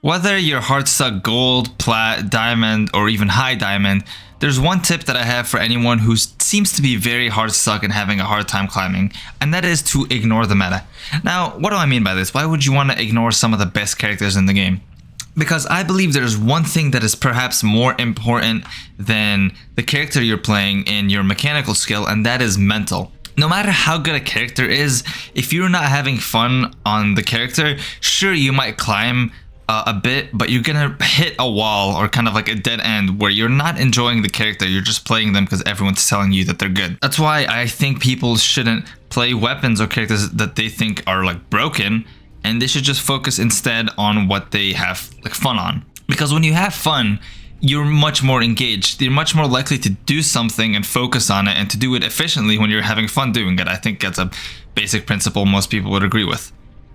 Whether you're Hardstuck Gold, Plat, Diamond, or even High Diamond, there's one tip that I have for anyone who seems to be very hard stuck and having a hard time climbing, and that is to ignore the meta. Now, what do I mean by this? Why would you want to ignore some of the best characters in the game? Because I believe there's one thing that is perhaps more important than the character you're playing in your mechanical skill, and that is mental. No matter how good a character is, if you're not having fun on the character, sure, you might climb a bit, but you're gonna hit a wall or kind of like a dead end where you're not enjoying the character, you're just playing them because everyone's telling you that they're good. That's why I think people shouldn't play weapons or characters that they think are like broken, and they should just focus instead on what they have like fun on. Because when you have fun, you're much more engaged. You're much more likely to do something and focus on it and to do it efficiently when you're having fun doing it. I think that's a basic principle most people would agree with.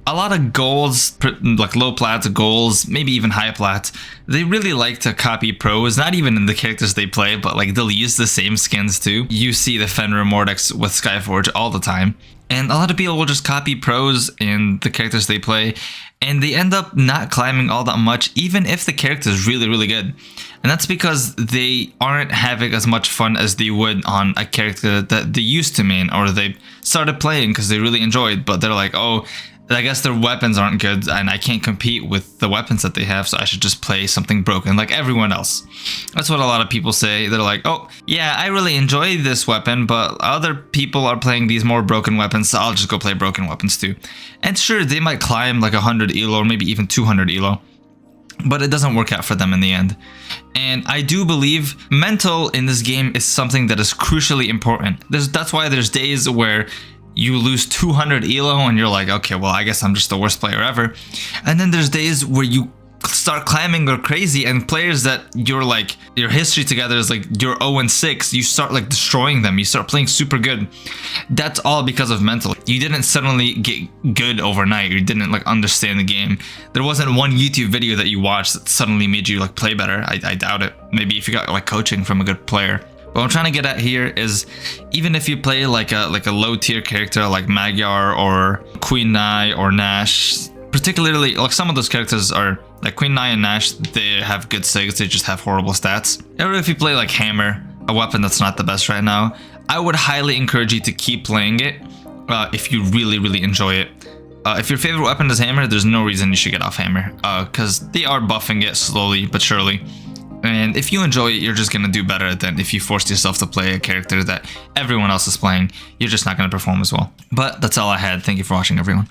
A lot of golds, like low plats, golds, maybe even high plats, they really like to copy pros, not even in the characters they play, but like they'll use the same skins too. You see the Fenrir Mordex with Skyforge all the time. And a lot of people will just copy pros in the characters they play, and they end up not climbing all that much, even if the character is really, really good. And that's because they aren't having as much fun as they would on a character that they used to main, or they started playing because they really enjoyed, but they're like, oh, I guess their weapons aren't good and I can't compete with the weapons that they have, so I should just play something broken like everyone else. That's what a lot of people say. They're like, oh yeah, I really enjoy this weapon, but other people are playing these more broken weapons, so I'll just go play broken weapons too. And sure, they might climb like 100 elo or maybe even 200 elo, but it doesn't work out for them in the end. And I do believe mental in this game is something that is crucially important. That's why there's days where you lose 200 elo and you're like, okay, well, I guess I'm just the worst player ever. And then there's days where you start climbing or crazy, and players that you're like, your history together is like you're 0-6, you start like destroying them, you start playing super good. That's all because of mental. You didn't suddenly get good overnight, you didn't like understand the game. There wasn't one YouTube video that you watched that suddenly made you like play better. I doubt it. Maybe if you got like coaching from a good player. What I'm trying to get at here is, even if you play like a low tier character like Magyar or Queen Nai or Nash, particularly like some of those characters are like Queen Nai and Nash, they have good sigs, they just have horrible stats. Or if you play like Hammer, a weapon that's not the best right now, I would highly encourage you to keep playing it if you really, really enjoy it. If your favorite weapon is Hammer, there's no reason you should get off Hammer, because they are buffing it slowly but surely. And if you enjoy it, you're just going to do better than if you forced yourself to play a character that everyone else is playing. You're just not going to perform as well. But that's all I had. Thank you for watching, everyone.